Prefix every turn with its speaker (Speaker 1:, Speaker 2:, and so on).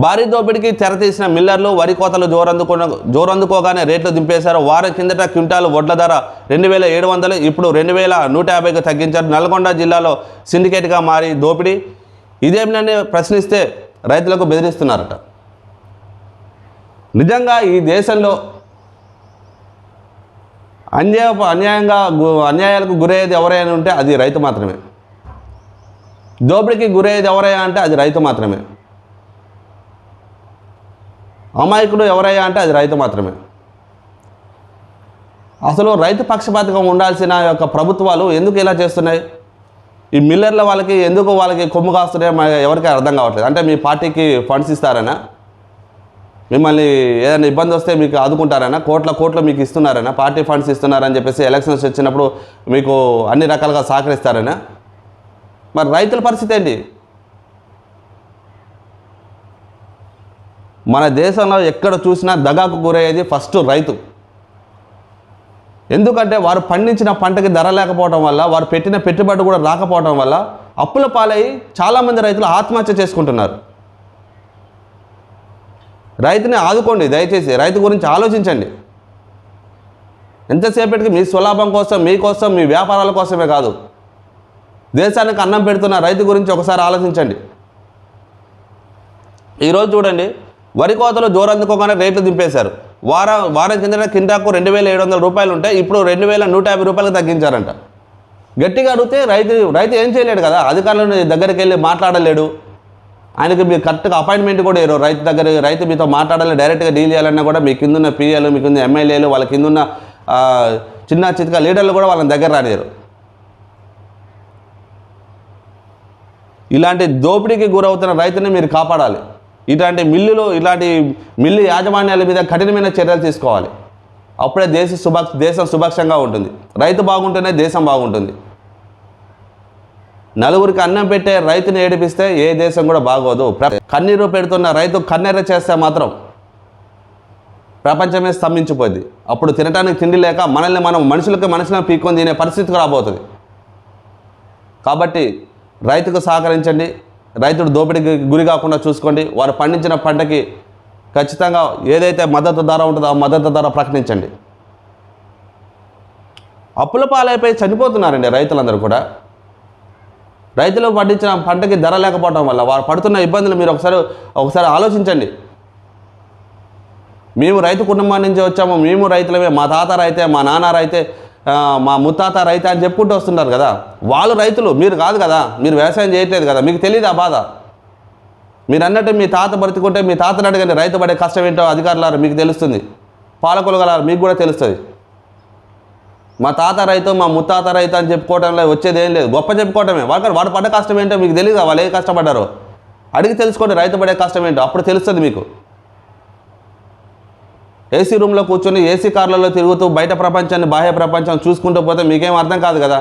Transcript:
Speaker 1: భారీ దోపిడీకి తెరతీసిన మిల్లర్లు వరి కోతలు జోరందుకోగానే రేట్లు దింపేశారు. వారం కిందట క్వింటాలు వడ్ల ధర 2700, ఇప్పుడు 2150కు తగ్గించారు. నల్గొండ జిల్లాలో సిండికేట్గా మారి దోపిడీ ఇదేమిటని ప్రశ్నిస్తే రైతులకు బెదిరిస్తున్నారట. నిజంగా ఈ దేశంలో అన్యాయాలకు గురయ్యేది ఎవరైనా ఉంటే అది రైతు మాత్రమే. దోపిడీకి గురయ్యేది ఎవరైనా అంటే అది రైతు మాత్రమే. అమాయకుడు ఎవరయ్యా అంటే అది రైతు మాత్రమే. అసలు రైతు పక్షపాతంగా ఉండాల్సిన యొక్క ప్రభుత్వాలు ఎందుకు ఇలా చేస్తున్నాయి? ఈ మిల్లర్ల ఎందుకు వాళ్ళకి కొమ్ము కాస్తున్నాయో ఎవరికి అర్థం కావట్లేదు. అంటే మీ పార్టీకి ఫండ్స్ ఇస్తారనా, మిమ్మల్ని ఏదైనా ఇబ్బంది వస్తే మీకు ఆదుకుంటారనా, కోట్లు మీకు ఇస్తున్నారనా, పార్టీ ఫండ్స్ ఇస్తున్నారని చెప్పేసి ఎలక్షన్స్ వచ్చినప్పుడు మీకు అన్ని రకాలుగా సహకరిస్తారనా? మరి రైతుల పరిస్థితి ఏంటి? మన దేశంలో ఎక్కడ చూసినా దగాకు గురయ్యేది ఫస్ట్ రైతు. ఎందుకంటే వారు పండించిన పంటకి ధర లేకపోవడం వల్ల, వారు పెట్టిన పెట్టుబడి కూడా రాకపోవడం వల్ల అప్పుల పాలై చాలామంది రైతులు ఆత్మహత్య చేసుకుంటున్నారు. రైతుని ఆదుకోండి దయచేసి. రైతు గురించి ఆలోచించండి. ఎంతసేపటికి మీ స్వలాభం కోసం, మీకోసం, మీ వ్యాపారాల కోసమే కాదు, దేశానికి అన్నం పెడుతున్న రైతు గురించి ఒకసారి ఆలోచించండి. ఈరోజు చూడండి, వరి కోతలు జోరందుకోగానే రేట్లు దింపేశారు. వారం కింద కింటాకు 2700 రూపాయలు ఉంటే ఇప్పుడు 2150 రూపాయలకు తగ్గించారంట. గట్టిగా అడిగితే రైతు ఏం చేయలేడు కదా. అధికారుల దగ్గరికి వెళ్ళి మాట్లాడలేడు. ఆయనకి మీరు కరెక్ట్గా అపాయింట్మెంట్ కూడా ఇవ్వరు. రైతు మీతో మాట్లాడాలి, డైరెక్ట్గా డీల్ చేయాలన్నా కూడా మీ కిందున్న పిఎలు, మీ కింద ఎమ్మెల్యేలు, వాళ్ళ కిందున్న చిన్న చితక లీడర్లు కూడా వాళ్ళని దగ్గర రానియరు. ఇలాంటి దోపిడీకి గురవుతున్న రైతుని మీరు కాపాడాలి. ఇలాంటి మిల్లు యాజమాన్యాల మీద కఠినమైన చర్యలు తీసుకోవాలి. అప్పుడే దేశం సుభిక్షంగా ఉంటుంది. రైతు బాగుంటేనే దేశం బాగుంటుంది. నలుగురికి అన్నం పెట్టే రైతుని ఏడిపిస్తే ఏ దేశం కూడా బాగోదు. కన్నీరు పెడుతున్న రైతు కన్నెర్ర చేస్తే మాత్రం ప్రపంచమే స్తంభించిపోద్ది. అప్పుడు తినడానికి తిండి లేక మనుషులను పీక్కొని తినే పరిస్థితికి రాబోతుంది. కాబట్టి రైతుకు సహకరించండి. రైతుడు దోపిడీకి గురి కాకుండా చూసుకోండి. వారు పండించిన పంటకి ఖచ్చితంగా ఏదైతే మద్దతు ధర ఉంటుందో ఆ మద్దతు ధర ప్రకటించండి. అప్పుల పాలైపోయి చనిపోతున్నారండి రైతులందరూ కూడా. రైతులు పండించిన పంటకి ధర లేకపోవడం వల్ల వారు పడుతున్న ఇబ్బందులు మీరు ఒకసారి ఆలోచించండి. మేము రైతు కుటుంబం నుంచి వచ్చాము, మేము రైతులమే, మా తాత రైతే, మా నాన్న రైతే, మా ముత్తాత రైతే అని చెప్పుకుంటూ వస్తున్నారు కదా. వాళ్ళు రైతులు, మీరు కాదు కదా. మీరు వ్యవసాయం చేయట్లేదు కదా, మీకు తెలియదు ఆ బాధ. మీరు అన్నట్టు మీ తాత బ్రతికుంటే మీ తాతను అడగండి, రైతు పడే కష్టం ఏంటో అధికారులారు మీకు తెలుస్తుంది, పాలకులు గలారు మీకు కూడా తెలుస్తుంది. మా తాత రైతు, మా ముత్తాత రైతు అని చెప్పుకోవడంలో వచ్చేది ఏం లేదు, గొప్ప చెప్పుకోవడమే. వాడు పడ్డ కష్టం ఏంటో మీకు తెలియదు. వాళ్ళు ఏ కష్టపడ్డారో అడిగి తెలుసుకోండి, రైతు పడే కష్టం ఏంటో అప్పుడు తెలుస్తుంది మీకు. ఏసీ రూమ్లో కూర్చొని ఏసీ కార్లలో తిరుగుతూ బయట ప్రపంచాన్ని, బాహ్య ప్రపంచాన్ని చూసుకుంటూ పోతే మీకేం అర్థం కాదు కదా.